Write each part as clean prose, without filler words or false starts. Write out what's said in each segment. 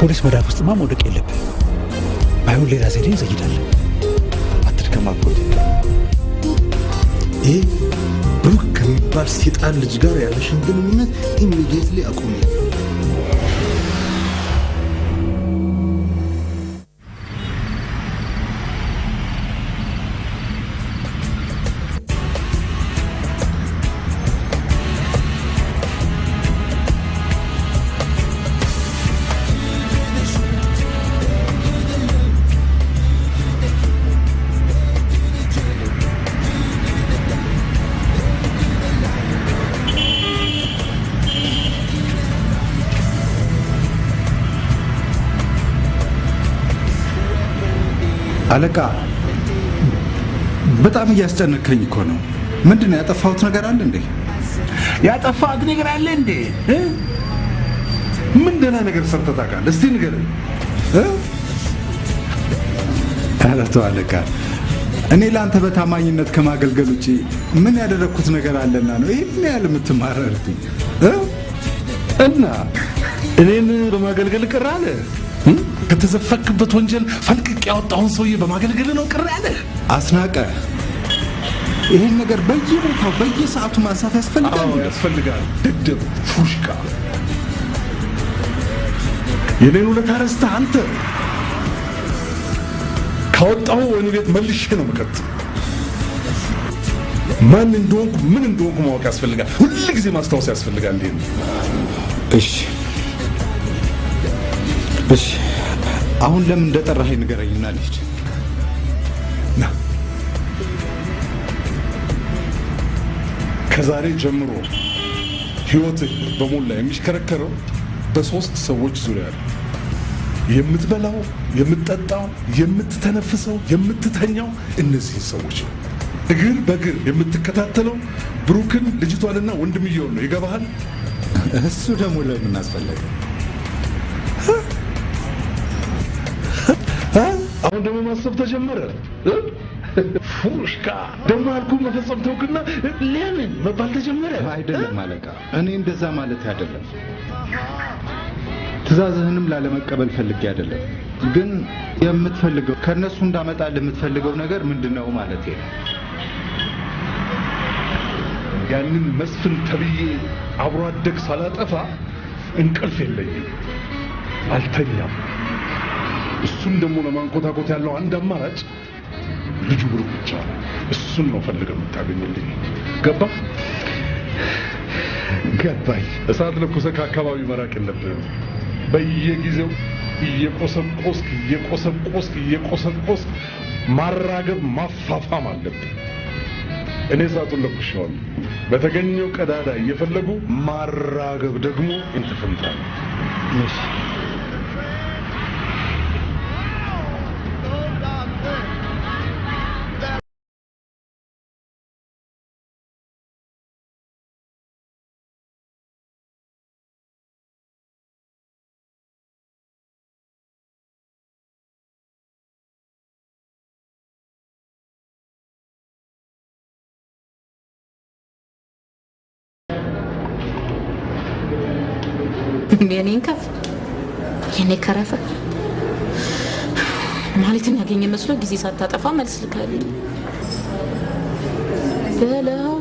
ፖሊስ መዳፍ ውስጥማ መውደቅ የለብህ ባይሆን ሌላ ዘዴ እንዘይዳለን አትድከም አጎቴ ይሄ ብሩክ ከሚባል ሰይጣን ልጅ ጋር ያለሽን ግንኙነት ኢሚዲየትሊ አቁሚ አለቃ በጣም ያስጨነቀኝ እኮ ነው ምንድነው ያጠፋሁት ነገር አለ እንዴ ያጠፋሁት ነገር አለ እንዴ ምን ደህና ነገር ሰርተህ ታውቃለህ እስቲ ንገረኝ አለቶ አለቃ እኔ ላንተ በታማኝነት ከማገልገል ውጪ ምን ያደረኩት ነገር አለና ነው ይሄን ያህል የምትማረርብኝ እና እኔን በማገልገል ቅር አለ ከተዘፈክበት ወንጀል ፈልቅቅ ያወጣውን ሰውዬ በማገልገል ነው ቅር ያለ አስናቀ ይሄን ነገር በየቦታው በየሰዓቱ ማንሳት ያስፈልጋል ድድብ ፉሽካ የኔን ውለታ ረስተህ አንተ ካወጣው ወይኑ ቤት መልሼ ነው መከት ማን እንደሆንኩ ምን እንደሆንኩ ማወቅ ያስፈልጋል ሁሉ ጊዜ ማስታወስ ያስፈልጋል እንዴ እሺ አሁን ለምን እንደጠራኸኝ ንገረኝና ልሂድ ና ከዛሬ ጀምሮ ህይወትህ በሞላ የሚሽከረከረው በሶስት ሰዎች ዙሪያ ነው የምትበላው የምትጠጣው የምትተነፍሰው የምትተኛው እነዚህ ሰዎች ነው እግር በእግር የምትከታተለው ብሩክን ልጅቷንና ወንድምየውን ነው ይገባሃል እሱ ደግሞ ለምን አስፈለገ አሁን ደግሞ ማሰብ ተጀመረ ፉሽካ ደግሞ አልኩ መፈጸም ተውክና ለምን መባል ተጀመረ አይደለም አለቃ እኔ እንደዛ ማለት አይደለም ትዕዛዝህንም ላለመቀበል ፈልጌ አይደለም ግን የምትፈልገው ከነሱ እንዳመጣልህ የምትፈልገው ነገር ምንድነው ማለት ነው ያንን መስፍን ተብዬ አብሮ አደግ ሳላጠፋ እንቅልፍ የለኝም አልተኛም እሱን ደግሞ ለማንቆታቆት ያለው አንድ አማራጭ ልጁ ብሩክ ብቻ እሱን ነው ፈልገው የምታገኝልኝ ገባኝ እሳት ለኩሰህ ከአካባቢ መራቅ የለብህም በየጊዜው እየቆሰቆስክ ማራገብ ማፋፋም አለብህ እኔ እሳቱን ለኩሼዋለሁ በተገኘው ቀዳዳ እየፈለጉ ማራገብ ደግሞ እንትፈንታ እሺ የኔንከፍ የኔ ከረፈ ማለትን ያገኘ መስሎ ጊዜ ሳታጠፋ መልስ ልካለኝ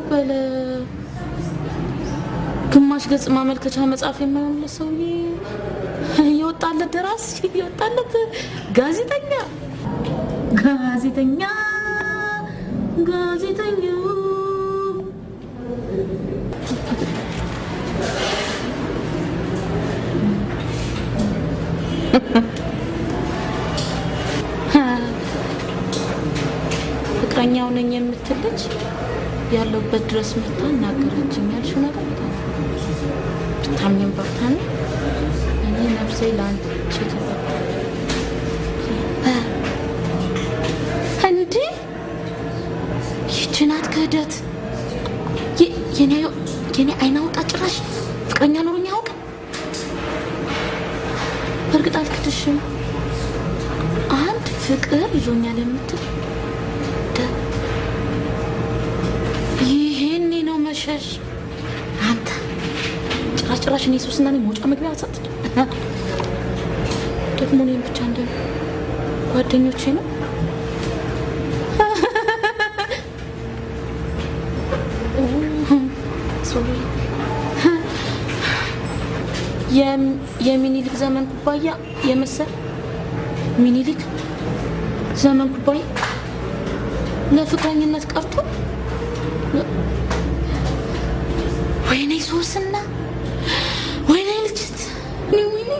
በለ ግማሽ ገጽ ማመልከቻ መጻፍ የማይሆን ለሰውዬ ይወጣለት ደራሲ ይወጣለት ጋዜጠኛ ፍቅረኛው ነኝ የምትልጅ ያለበት ድረስ መጣ እናገረችኝ ያልሽው ነገር ታምኝም ባታን እኔ ነፍሴ ላንቺ ተፈታ እንዴ ይችናት ከደት የኔ አይናውጣ ጭራሽ ፍቅረኛ ኖርኛ አውቀ በርግጥ አልክድሽም አንድ ፍቅር ይዞኛል የምትል ይሄኔ ነው መሸሽ አንተ ጭራሽ እኔ ሱስና ነኝ ሞጫ መግቢያ አሰጥ ደግሞ እኔም ብቻ እንደ ጓደኞቼ ነው የሚኒሊክ ዘመን ኩባያ የመሰል ሚኒሊክ ዘመን ኩባያ ለፍቅረኝነት ቀርቶ ወይኔ ሶስና ወይኔ ልጅት ወይኔ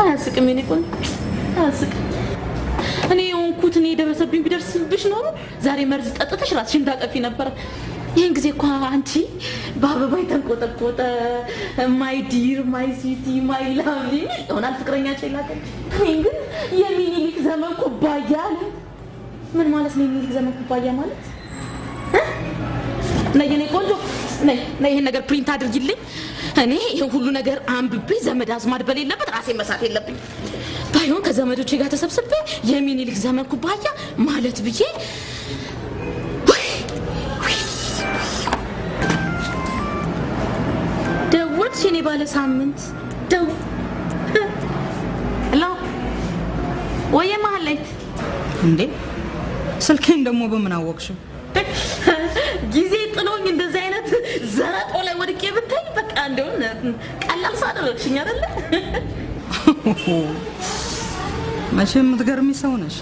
አያስቅም እኔ ቆን አያስቅም እኔ የሆንኩት እኔ ደረሰብኝ ቢደርስብሽ ነው ዛሬ መርዝ ጠጥተሽ ራስሽን ታጠፊ ነበር ይሄን ጊዜ እኮ አንቺ ባባባይ ተንቆጠቆጠ ማይ ዲር ማይ ሲቲ ማይ ላቭሊ ሆናል ፍቅረኛቸው ይላቀል እኔ ግን የሚኒሊክ ዘመን ኩባያ ምን ማለት ነው የሚኒሊክ ዘመን ኩባያ ማለት ነይኔ ቆንጆ ነይ ይሄን ነገር ፕሪንት አድርጊልኝ እኔ ይሄን ሁሉ ነገር አንብቤ ዘመድ አዝማድ በሌለበት ራሴ መሳት የለብኝ ባይሆን ከዘመዶቼ ጋር ተሰብስቤ የሚኒሊክ ዘመን ኩባያ ማለት ብዬ ደውልሽኔ ባለ ሳምንት ደው ሄሎ ወይ ማህሌት እንዴ ስልኬን ደሞ በምን አወቅሽው ጊዜ ጥሎኝ እንደዚህ አይነት ዘረጦ ላይ ወድቄ ብታይ በቃ እንደው ቀላል ሳደረግሽኝ አይደለ መቼም ምትገርሚ ሰው ነሽ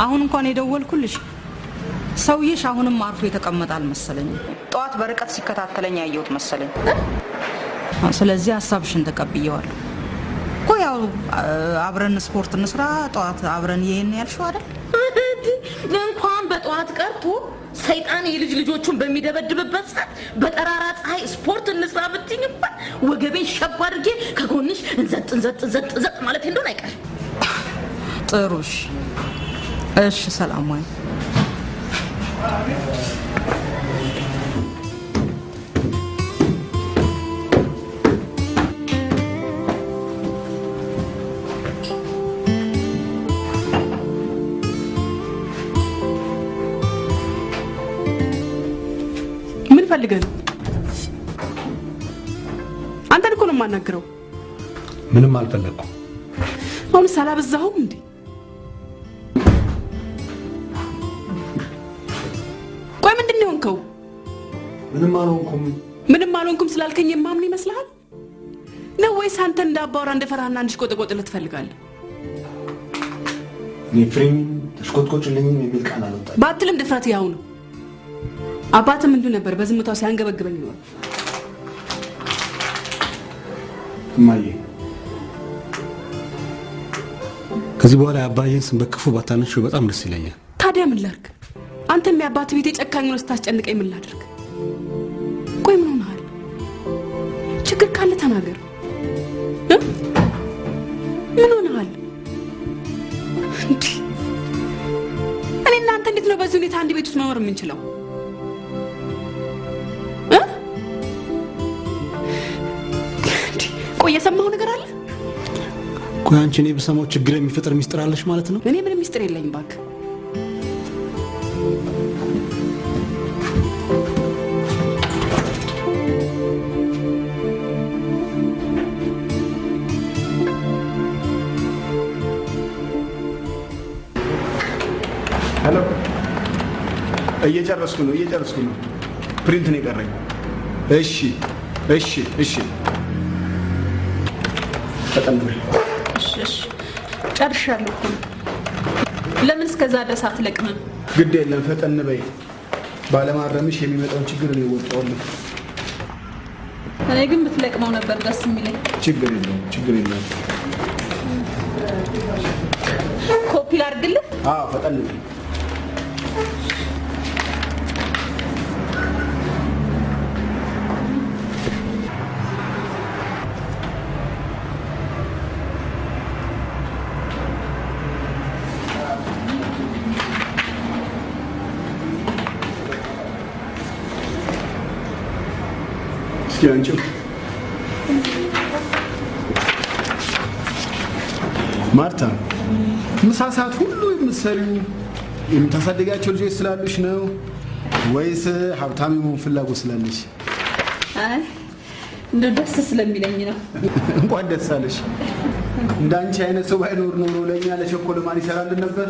አሁን እንኳን የደወልኩልሽ ሰውዬሽ አሁንም አርፎ የተቀመጣል መሰለኝ ጧት በርቀት ሲከታተለኝ ያየሁት መሰለኝ ስለዚህ ሐሳብሽን ተቀብየዋለሁ ቆያው አብረን ስፖርት እንስራ ጧት አብረን ይሄን ያልሽው አይደል እንኳን በጧት ቀርቶ ሰይጣን የልጅ ልጆቹን በሚደበድብበት ሰዓት በጠራራ ፀሐይ ስፖርት እንስራ ብትኝ እንኳን ወገቤን ሸብ አድርጌ ከጎንሽ እንዘጥ ማለት እንደሆነ አይቀር ጥሩሽ እሺ ሰላም ወይ ምን ፈልገህ ነው አንተ እኮ ነው ማናገረው ምንም አልፈለኩም አሁን ሳላበዛሁም እንዴ ቆይ ምንድነው እንከው ምንም አልሆንኩም ስላልከኝ የማምን ይመስልሃል ነው ወይስ አንተ እንዳባወራ እንደፈራና እንድሽቆጠቆጥ ልትፈልጋለህ የፍሬም ተሽቆጥቆጭልኝ የሚል ቃል አልወጣ ባትልም ድፍረት ያው ነው አባትም እንዱ ነበር በዝምታው ሲያንገበግበኝ ነው ማዬ ከዚህ በኋላ አባዬን ስም በክፉ ባታነሽው በጣም ደስ ይለኛል ታዲያ ምን ላድርግ አንተም ያባት ቤት የጨካኝ ነው ስታስጨንቀኝ ምን ላድርግ ቆይ ምን ሆነሃል ችግር ካለ ተናገር ምን ሆነሃል እኔ እናንተ እንዴት ነው በዚህ ሁኔታ አንድ ቤት ውስጥ መኖር የምንችለው ቆይ የሰማው ነገር አለ ቆይ አንቺ እኔ በሰማው ችግር የሚፈጥር ሚስጥር አለሽ ማለት ነው እኔ ምንም ሚስጥር የለኝም ባክ ሄሎ እየጨረስኩ ነው ፕሪንት ነው የቀረኝ እሺ ተጠንብር እሺ ጨርሻለሁ ለምን እስከዛ ድረስ አትለቅምም ግድ የለም ፈጠን በይ ባለማረምሽ የሚመጣውን ችግር ነው ወጣውልኝ እኔ ግን ብትለቅመው ነበር ደስ የሚለኝ ችግር የለም ኮፒ ላድርግልህ ፈጠን በይ አንቺው ማርታ ምሳሳት ሁሉ የምትሰሪው የምታሳደጋቸው ልጆች ስላሉሽ ነው ወይስ ሀብታም መሆን ፍላጎት ስላለሽ? አይ እንደ ደስ ስለሚለኝ ነው። እንኳን ደስ አለሽ። እንዳንቺ አይነት ሰው ባይኖር ኖሮ ለኛ ለቸኮል ማን ይሰራልን ነበር?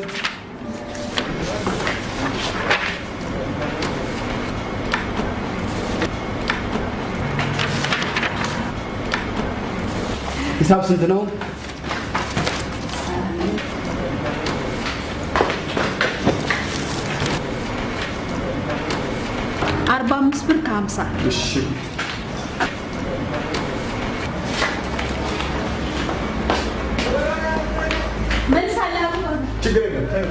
ሂሳብ ስንት ነው? 45 ብር ከ50 እሺ ምን ሰላም ነው? ችግር የለም።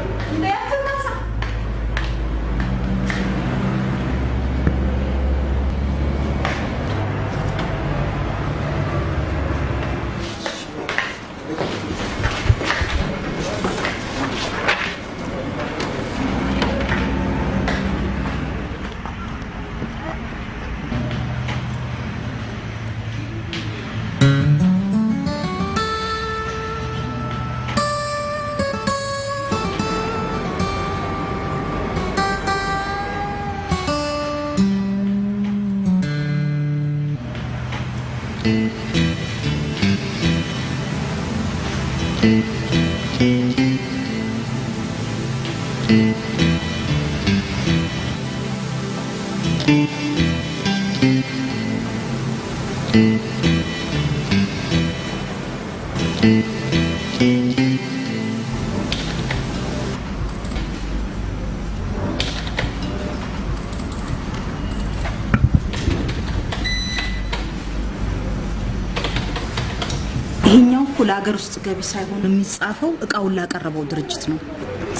ለሀገር ውስጥ ገቢ ሳይሆን የሚጻፈው እቃውን ላቀረበው ድርጅት ነው።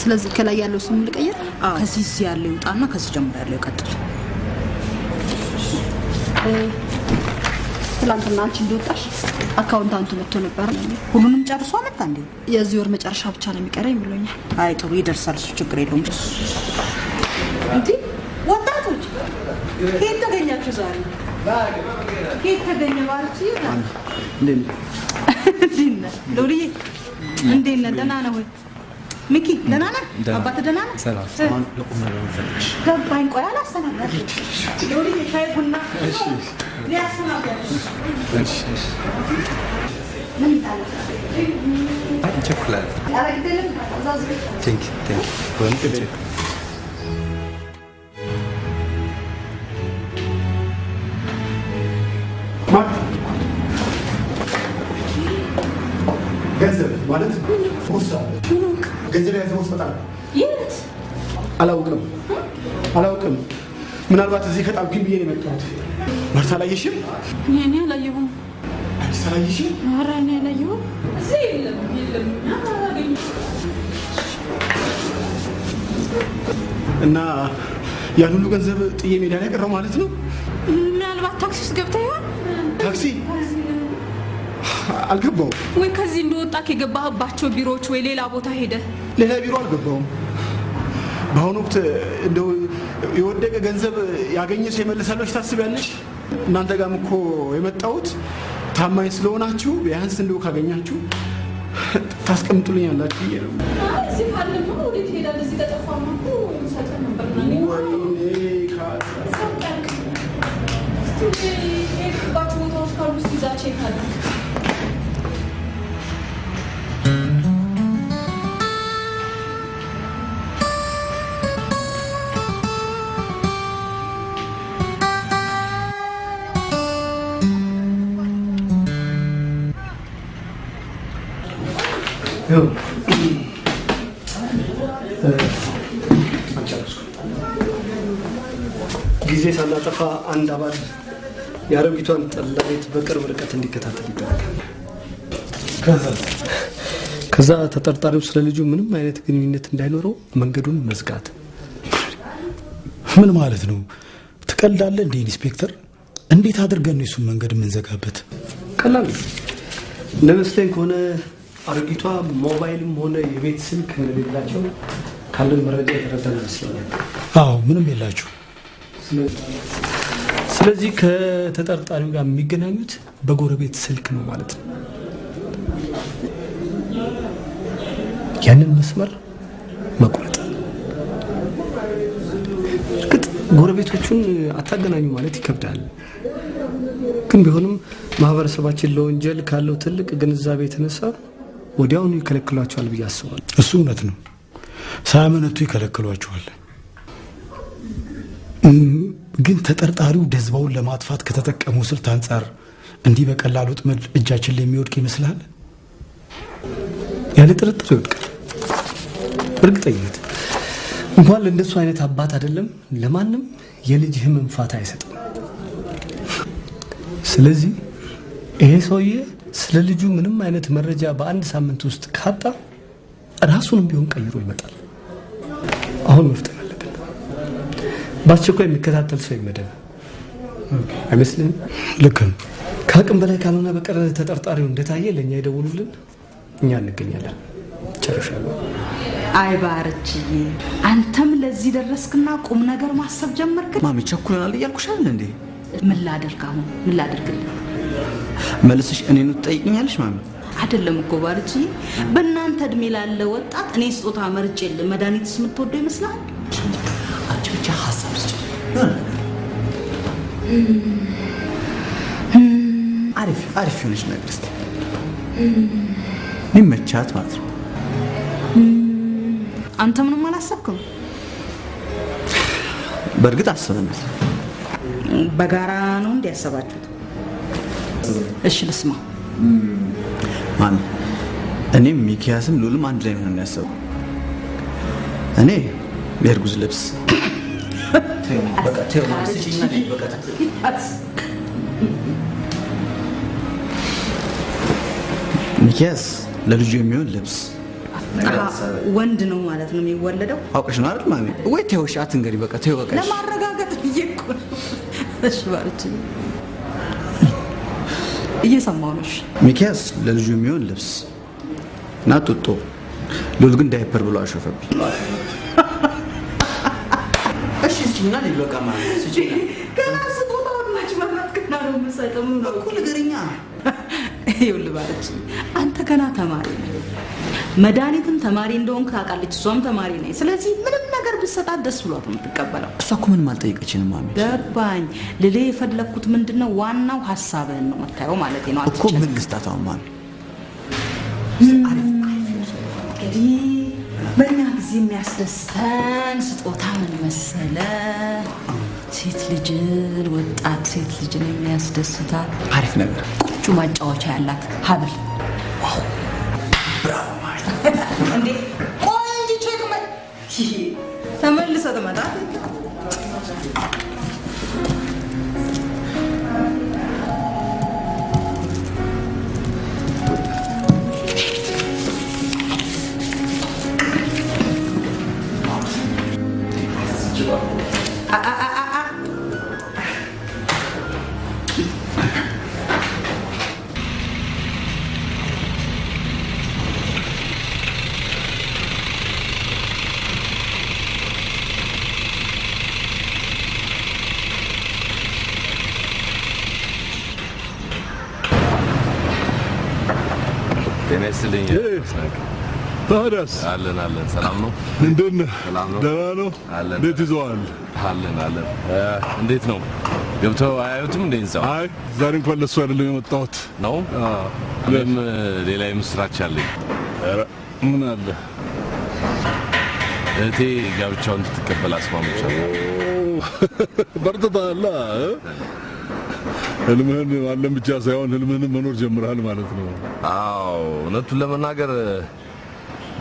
ስለዚህ ከላይ ያለው ስም ልቀይር? ከዚህ ያለው ይውጣና ከዚህ ጀምሮ ያለው ይቀጥል። ትላንትና አንቺ እንደወጣሽ አካውንታንቱ መጥቶ ነበር። ሁሉንም ጨርሶ አመጣ እንዴ? የዚህ ወር መጨረሻ ብቻ ነው የሚቀረኝ ብሎኛል። አይ ጥሩ ይደርሳል፣ እሱ ችግር የለውም። እንዴ ወጣቶች ከየት ተገኛችሁ ዛሬ? ከየት ተገኘ ባልቺ? እንዴ ሎሪ እንዴ ደህና ነህ ወይ? ሚኪ ደህና ነህ? አባትህ ደህና ነህ? ሰላም አሁን ለቁም ነገር እንፈልግሽ። ገባኝ። ቆይ አላሰናዳሽ ሎሪ ሻይ ቡና እሺ ሊያሰናዳሽ እሺ ምን ታለች? ቸኮላት አረግደለም አዛዝ ቴንክ ወንት ገንዘብ ማለት ቦርሳ ገንዘብ ያዘው ወጣ የት አላውቅም ምናልባት እዚህ ከጣብኩኝ ብዬ ነው የመጣሁት ማርታ አላየሽም እኔ አላየሁም አላየሽም ኧረ እኔ አላየሁም እዚህ የለም እና ያን ሁሉ ገንዘብ ጥዬ ሜዳ ላይ ቀረው ማለት ነው ምናልባት ታክሲ ውስጥ ገብተህ ይሆን ታክሲ አልገባው ወይ ከዚህ እንደወጣ ከገባህባቸው ቢሮዎች ወይ ሌላ ቦታ ሄደ ሌላ ቢሮ አልገባውም በአሁኑ ወቅት እንደው የወደቀ ገንዘብ ያገኘ ሰው ይመልሳለች ታስቢያለሽ እናንተ ጋርም እኮ የመጣሁት ታማኝ ስለሆናችሁ ቢያንስ እንደው ካገኛችሁ ታስቀምጡልኛላችሁ ብዬ ነው እዚህ ካለማ ወዴት ሄዳለህ እዚህ ተጠፋማ እኮ ሰጠን ነበርና ወይኔ ባቸው ቦታዎች ካሉ እስኪ እዛ ቼክ አድርግ ጊዜ ሳናጠፋ አንድ አባል የአረቢቷን ጠላ ቤት በቅርብ ርቀት እንዲከታተል ይደረጋል። ከዛ ተጠርጣሪው ስለ ልጁ ምንም አይነት ግንኙነት እንዳይኖረው መንገዱን መዝጋት። ምን ማለት ነው? ትቀልዳለህ እንዴ ኢንስፔክተር? እንዴት አድርገን ነው እሱን መንገድ የምንዘጋበት? ቀላል እንደመስለኝ ከሆነ አረቢቷ ሞባይልም ሆነ የቤት ስልክ እንደሌላቸው ካለን መረጃ የተረዳን ይመስለኛል። አዎ ምንም የላችሁ። ስለዚህ ከተጠርጣሪው ጋር የሚገናኙት በጎረቤት ስልክ ነው ማለት ነው። ያንን መስመር መቁረጥ። እርግጥ ጎረቤቶቹን አታገናኙ ማለት ይከብዳል። ግን ቢሆንም ማህበረሰባችን ለወንጀል ካለው ትልቅ ግንዛቤ የተነሳ ወዲያውኑ ይከለክሏቸዋል ብዬ አስባለሁ። እሱ እውነት ነው። ሳያመነቱ ይከለክሏቸዋል። ግን ተጠርጣሪው ደዝባውን ለማጥፋት ከተጠቀሙ ስልት አንጻር እንዲህ በቀላሉ ጥመድ እጃችን ላይ የሚወድቅ ይመስላል? ያለ ጥርጥር ይወድቃል። እርግጠኝነት እንኳን ለእንደሱ አይነት አባት አይደለም ለማንም የልጅ ህመም ፋታ አይሰጥም። ስለዚህ ይሄ ሰውዬ ስለ ልጁ ምንም አይነት መረጃ በአንድ ሳምንት ውስጥ ካጣ ራሱንም ቢሆን ቀይሮ ይመጣል። አሁን መፍጠን አለብን። በአስቸኳይ የሚከታተል ሰው ይመደብ። አይመስልም? ልክ ነው። ከአቅም በላይ ካልሆነ በቀር ተጠርጣሪው እንደታየ ለእኛ ይደውሉልን፣ እኛ እንገኛለን። ጨርሻለሁ። አይ ባርችዬ፣ አንተም ለዚህ ደረስክና ቁም ነገር ማሰብ ጀመርክ። ማሚ ቸኩለናል እያልኩሽ አይደል እንዴ? ምን ላደርግ አሁን? ምን ላደርግልህ? መልስሽ እኔን ትጠይቅኛለሽ ማሚ? አይደለም እኮ ባርችዬ፣ በእናንተ እድሜ ላለ ወጣት እኔ ስጦታ መርጬ መድኃኒትስ የምትወደው ይመስላል? አንቺ ብቻ ሀሳብ ስጭ። አሪፍ የሆነች ነገር እስኪ ሚመቻት ማለት ነው። አንተ ምንም አላሰብክም? በእርግጥ አስበናል። በጋራ ነው እንዴ ያሰባችሁት? እሺ ልስማ። ማሚ እኔም ሚኪያስም ሉልም አንድ ላይ ሆነን ያሰቡ። እኔ የእርጉዝ ልብስ በቃ ተው ማለት ይችላል። በቃ ሚኪያስ ለልጁ የሚሆን ልብስ ወንድ ነው ማለት ነው የሚወለደው? አውቀሽ ነው አይደል ማሚ? ወይ ተውሽ አትንገሪ። በቃ ተው በቃ ለማረጋገጥ ይየቁ። እሺ ባርቺ እየሰማሁ ነው። ሚኪያስ ለልጁ የሚሆን ልብስ እና ጡጦ፣ ሉል ግን ዳይፐር ብሎ አሾፈብኝ። እሺ እቺና ለበቃ ማሚ እቺ ገና ስጦታውን ማች መረጥክና ነው መሰጠሙ ነው እኮ ነገርኛ። ይኸውልህ ባርቺ፣ አንተ ገና ተማሪ ነህ። መድኃኒትም ተማሪ እንደሆንክ ታውቃለች፣ እሷም ተማሪ ነኝ። ስለዚህ ምንም ነገር ብትሰጣት ደስ ብሏት ነው የምትቀበለው። እሷ እኮ ምንም አልጠየቀችንም ማሚ። ገባኝ። ልልህ የፈለግኩት ምንድነው ዋናው ሀሳብህን ነው መታየው ማለት ነው እኮ። ምን ልስጣት አሁን ማሚ? እንግዲህ በእኛ ጊዜ የሚያስደስተን ስጦታ ምን መሰለ? ሴት ልጅን ወጣት ሴት ልጅን የሚያስደስታት አሪፍ ነገር ቆንጆ ማጫወቻ ያላት ሀብል። ዋው ብራቮ ማሚ። እንዴ ቆንጆ ቼክ ተመልሰህ ትመጣ። ተነስልኝ። ታዲያስ አለን ሰላም ነው? እንዴት ነህ? ሰላም ነው? ደህና ነው? እንዴት ይዘዋል? አለን እንዴት ነው? ገብተው አያዩትም እንዴ እዛው? አይ ዛሬ እንኳን ለሱ አይደለም የመጣሁት ነው። እኔም ሌላ የምስራች አለኝ። ኧረ ምን አለ? እህቴ ጋብቻውን እንድትቀበል አስማምቻለሁ። በርትተሃል። ህልምህን ማለም ብቻ ሳይሆን ህልምህን መኖር ጀምረሃል ማለት ነው። አዎ እውነቱን ለመናገር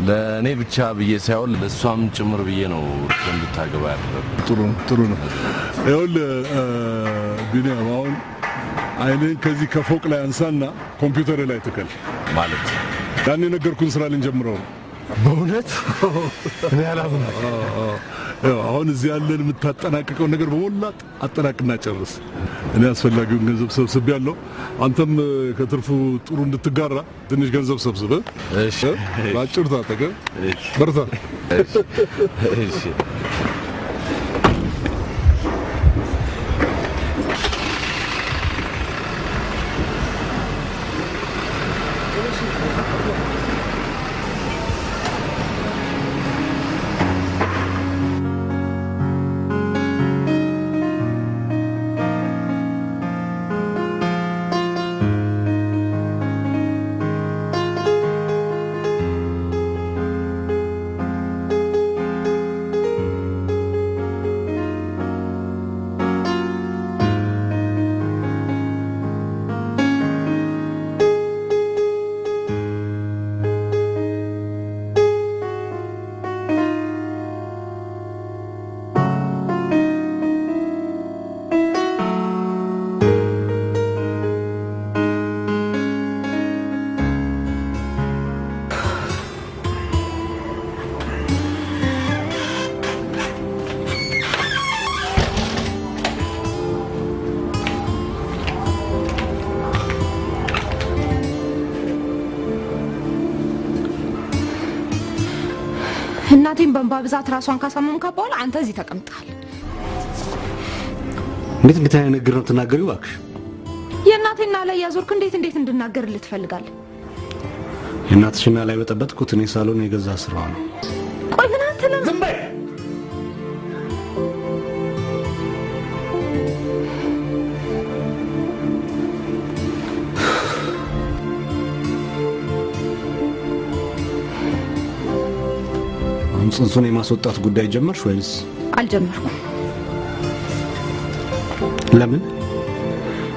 ለእኔ ብቻ ብዬ ሳይሆን ለእሷም ጭምር ብዬ ነው እንድታገባ ያደረኩት። ጥሩ ነው። ይኸውልህ ቢኒያም፣ አሁን አይንህን ከዚህ ከፎቅ ላይ አንሳና ኮምፒውተር ላይ ትከል። ማለት ያን የነገርኩህን ስራ ልንጀምረው ነው። በእውነት እኔ አላምንም። አሁን እዚህ ያለን የምታጠናቅቀው ነገር በሞላ አጠናቅና ጨርስ። እኔ አስፈላጊውን ገንዘብ ሰብስቤያለሁ። አንተም ከትርፉ ጥሩ እንድትጋራ ትንሽ ገንዘብ ሰብስበህ እሺ፣ ባጭር ታጠቀም። በርታ። እሺ እናቴን በእንባ ብዛት ራሷን ካሳመምካ በኋላ አንተ እዚህ ተቀምጣል። እንዴት አይነት ነገር ነው ተናገሪው እባክሽ? የእናቴና ላይ ያዞርክ እንዴት እንድናገርልህ ትፈልጋለህ? የእናትሽና ላይ በጠበጥኩት እኔ ሳሎን የገዛ ስራው ነው። ቆይ ግን አንተ ለምን ዝም በይ! ጽንሱን የማስወጣት ጉዳይ ጀመርሽ ወይስ? አልጀመርኩም። ለምን?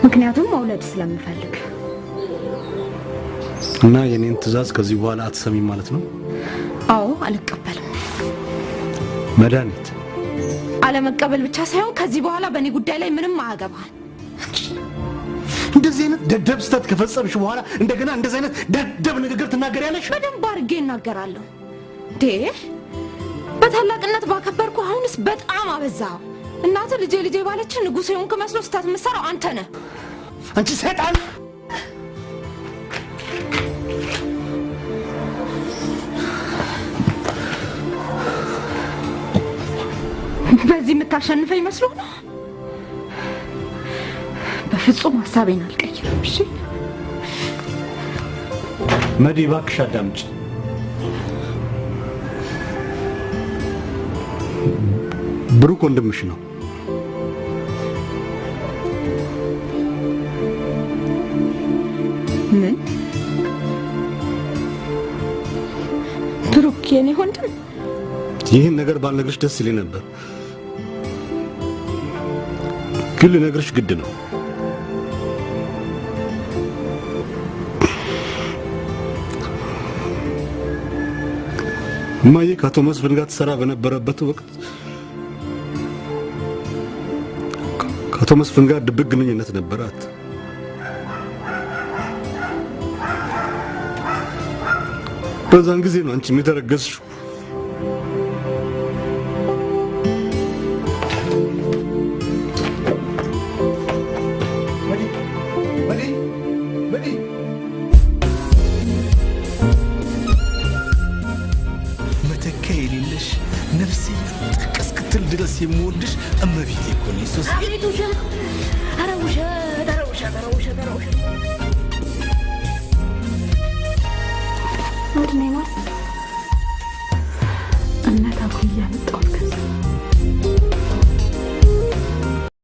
ምክንያቱም መውለድ ስለምፈልግ። እና የኔን ትዕዛዝ ከዚህ በኋላ አትሰሚም ማለት ነው? አዎ፣ አልቀበልም። መድኃኒት አለመቀበል ብቻ ሳይሆን ከዚህ በኋላ በእኔ ጉዳይ ላይ ምንም አያገባህም። እንደዚህ አይነት ደደብ ስህተት ከፈጸምሽ በኋላ እንደገና እንደዚህ አይነት ደደብ ንግግር ትናገሪያለሽ? በደንብ አድርጌ እናገራለሁ። በታላቅነት ባከበርኩ አሁንስ በጣም አበዛው። እናት ልጄ ባለች ንጉስ የሆንክ መስሎ ስታት መሰራው አንተ ነህ። አንቺ ሰይጣን! በዚህ የምታሸንፈኝ መስሎ ነው? በፍጹም ሐሳቤን አልቀይርም። እሺ መዲ እባክሽ አዳምጪ። ብሩክ ወንድምሽ ነው። ምን? ብሩክ የኔ ወንድም? ይህን ነገር ባልነግርሽ ደስ ይለኝ ነበር፣ ግን ልነግርሽ ግድ ነው። እማዬ ከአቶ መስፍን ጋር ትሰራ በነበረበት ወቅት ከአቶ መስፍን ጋር ድብቅ ግንኙነት ነበራት። በዛን ጊዜ ነው አንቺ የተረገዝሽው። ነፍሴ እስክትል ድረስ የምወድሽ እመቤቴ እኮ ነኝ። አቤት ውሸት!